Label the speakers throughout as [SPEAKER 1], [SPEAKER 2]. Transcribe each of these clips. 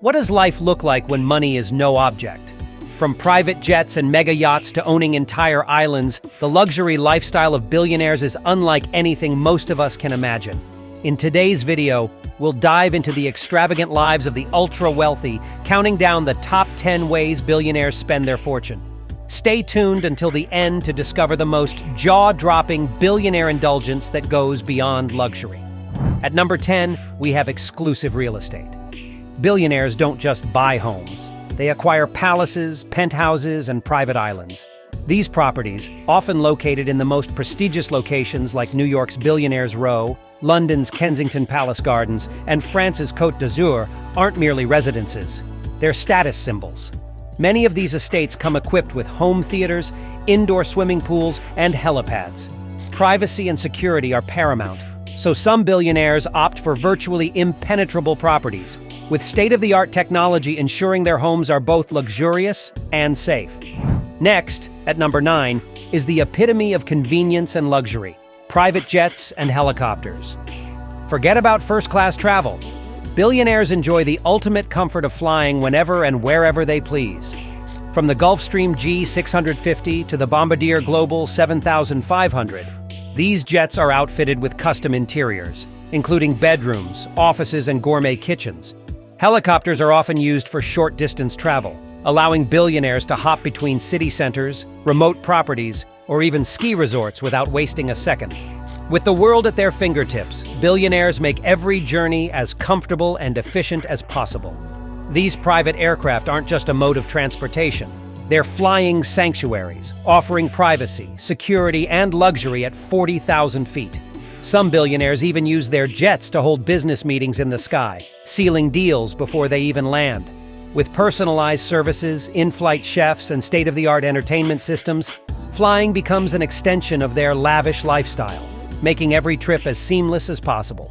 [SPEAKER 1] What does life look like when money is no object? From private jets and mega yachts to owning entire islands, the luxury lifestyle of billionaires is unlike anything most of us can imagine. In today's video, we'll dive into the extravagant lives of the ultra-wealthy, counting down the top 10 ways billionaires spend their fortune. Stay tuned until the end to discover the most jaw-dropping billionaire indulgence that goes beyond luxury. At number 10, we have exclusive real estate. Billionaires don't just buy homes. They acquire palaces, penthouses, and private islands. These properties, often located in the most prestigious locations like New York's Billionaires Row, London's Kensington Palace Gardens, and France's Côte d'Azur, aren't merely residences. They're status symbols. Many of these estates come equipped with home theaters, indoor swimming pools, and helipads. Privacy and security are paramount, so some billionaires opt for virtually impenetrable properties, with state-of-the-art technology ensuring their homes are both luxurious and safe. Next, at number 9, is the epitome of convenience and luxury: private jets and helicopters. Forget about first-class travel. Billionaires enjoy the ultimate comfort of flying whenever and wherever they please. From the Gulfstream G650 to the Bombardier Global 7500, these jets are outfitted with custom interiors, including bedrooms, offices, and gourmet kitchens. Helicopters are often used for short-distance travel, allowing billionaires to hop between city centers, remote properties, or even ski resorts without wasting a second. With the world at their fingertips, billionaires make every journey as comfortable and efficient as possible. These private aircraft aren't just a mode of transportation. They're flying sanctuaries, offering privacy, security, and luxury at 40,000 feet. Some billionaires even use their jets to hold business meetings in the sky, sealing deals before they even land. With personalized services, in-flight chefs, and state-of-the-art entertainment systems, flying becomes an extension of their lavish lifestyle, making every trip as seamless as possible.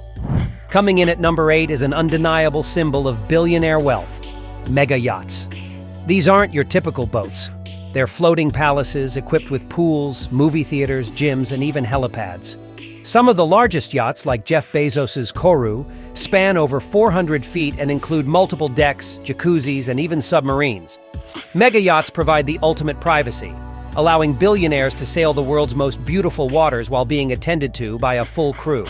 [SPEAKER 1] Coming in at number 8 is an undeniable symbol of billionaire wealth: mega yachts. These aren't your typical boats. They're floating palaces equipped with pools, movie theaters, gyms, and even helipads. Some of the largest yachts, like Jeff Bezos's Kourou, span over 400 feet and include multiple decks, jacuzzis, and even submarines. Mega yachts provide the ultimate privacy, allowing billionaires to sail the world's most beautiful waters while being attended to by a full crew.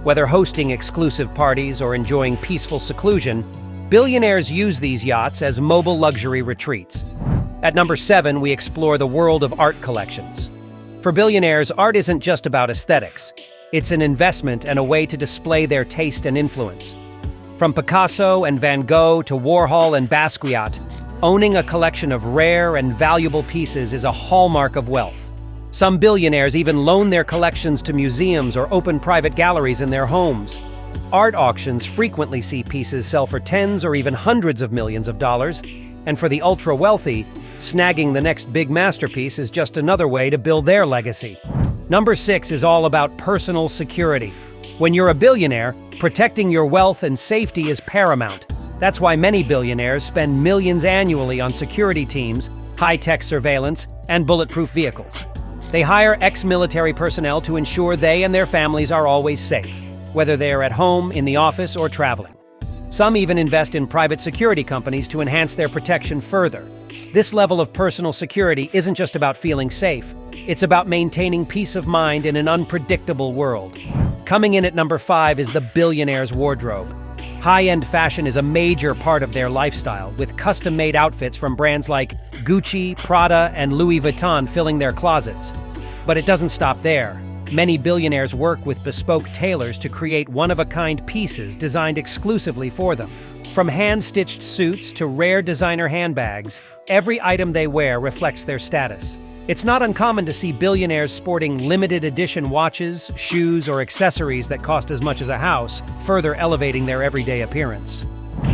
[SPEAKER 1] Whether hosting exclusive parties or enjoying peaceful seclusion, billionaires use these yachts as mobile luxury retreats. At number 7, we explore the world of art collections. For billionaires, art isn't just about aesthetics. It's an investment and a way to display their taste and influence. From Picasso and Van Gogh to Warhol and Basquiat, owning a collection of rare and valuable pieces is a hallmark of wealth. Some billionaires even loan their collections to museums or open private galleries in their homes. Art auctions frequently see pieces sell for tens or even hundreds of millions of dollars, and for the ultra-wealthy, snagging the next big masterpiece is just another way to build their legacy. Number 6 is all about personal security. When you're a billionaire, protecting your wealth and safety is paramount. That's why many billionaires spend millions annually on security teams, high-tech surveillance, and bulletproof vehicles. They hire ex-military personnel to ensure they and their families are always safe, whether they are at home, in the office, or traveling. Some even invest in private security companies to enhance their protection further. This level of personal security isn't just about feeling safe. It's about maintaining peace of mind in an unpredictable world. Coming in at number 5 is the billionaire's wardrobe. High-end fashion is a major part of their lifestyle, with custom-made outfits from brands like Gucci, Prada, and Louis Vuitton filling their closets. But it doesn't stop there. Many billionaires work with bespoke tailors to create one-of-a-kind pieces designed exclusively for them. From hand-stitched suits to rare designer handbags, every item they wear reflects their status. It's not uncommon to see billionaires sporting limited-edition watches, shoes, or accessories that cost as much as a house, further elevating their everyday appearance.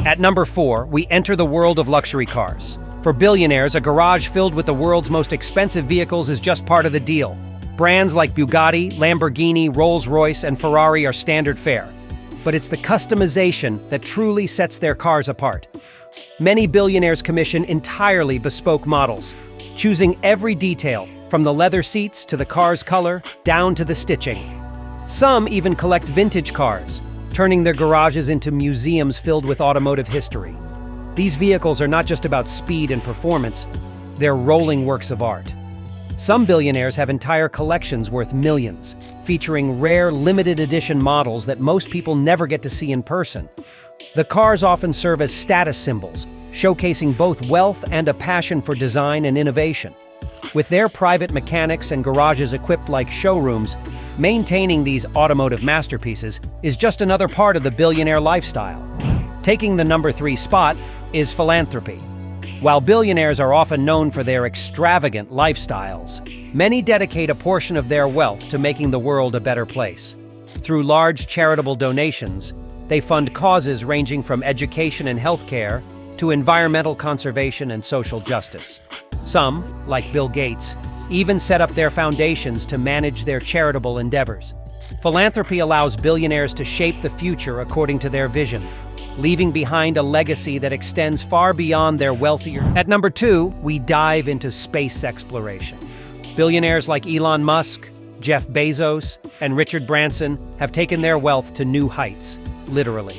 [SPEAKER 1] At number 4, we enter the world of luxury cars. For billionaires, a garage filled with the world's most expensive vehicles is just part of the deal. Brands like Bugatti, Lamborghini, Rolls-Royce, and Ferrari are standard fare. But it's the customization that truly sets their cars apart. Many billionaires commission entirely bespoke models, choosing every detail, from the leather seats to the car's color, down to the stitching. Some even collect vintage cars, turning their garages into museums filled with automotive history. These vehicles are not just about speed and performance, they're rolling works of art. Some billionaires have entire collections worth millions, featuring rare, limited edition models that most people never get to see in person. The cars often serve as status symbols, showcasing both wealth and a passion for design and innovation. With their private mechanics and garages equipped like showrooms, maintaining these automotive masterpieces is just another part of the billionaire lifestyle. Taking the number 3 spot is philanthropy. While billionaires are often known for their extravagant lifestyles, many dedicate a portion of their wealth to making the world a better place. Through large charitable donations, they fund causes ranging from education and healthcare to environmental conservation and social justice. Some, like Bill Gates, even set up their foundations to manage their charitable endeavors. Philanthropy allows billionaires to shape the future according to their vision, leaving behind a legacy that extends far beyond their wealthier. At number 2, we dive into space exploration. Billionaires like Elon Musk, Jeff Bezos, and Richard Branson have taken their wealth to new heights, literally.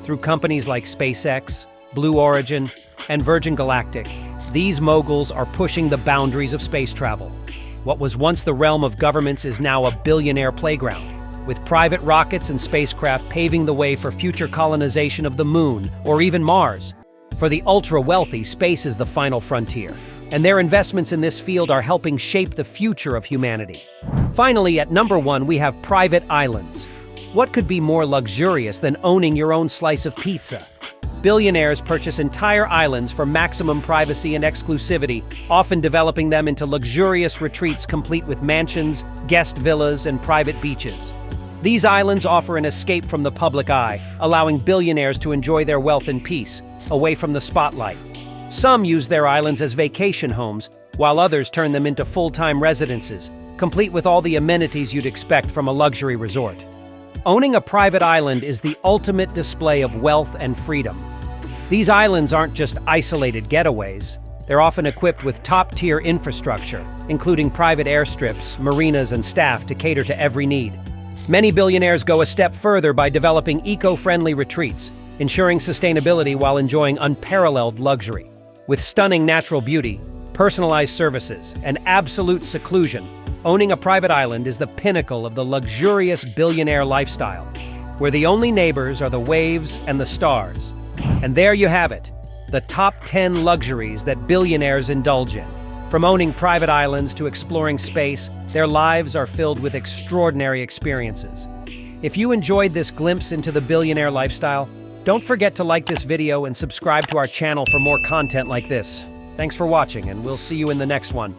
[SPEAKER 1] Through companies like SpaceX, Blue Origin, and Virgin Galactic, these moguls are pushing the boundaries of space travel. What was once the realm of governments is now a billionaire playground, with private rockets and spacecraft paving the way for future colonization of the moon or even Mars. For the ultra-wealthy, space is the final frontier, and their investments in this field are helping shape the future of humanity. Finally, at number 1, we have private islands. What could be more luxurious than owning your own slice of pizza? Billionaires purchase entire islands for maximum privacy and exclusivity, often developing them into luxurious retreats complete with mansions, guest villas, and private beaches. These islands offer an escape from the public eye, allowing billionaires to enjoy their wealth in peace, away from the spotlight. Some use their islands as vacation homes, while others turn them into full-time residences, complete with all the amenities you'd expect from a luxury resort. Owning a private island is the ultimate display of wealth and freedom. These islands aren't just isolated getaways. They're often equipped with top-tier infrastructure, including private airstrips, marinas, and staff to cater to every need. Many billionaires go a step further by developing eco-friendly retreats, ensuring sustainability while enjoying unparalleled luxury. With stunning natural beauty, personalized services, and absolute seclusion, owning a private island is the pinnacle of the luxurious billionaire lifestyle, where the only neighbors are the waves and the stars. And there you have it, the top 10 luxuries that billionaires indulge in. From owning private islands to exploring space, their lives are filled with extraordinary experiences. If you enjoyed this glimpse into the billionaire lifestyle, don't forget to like this video and subscribe to our channel for more content like this. Thanks for watching, and we'll see you in the next one.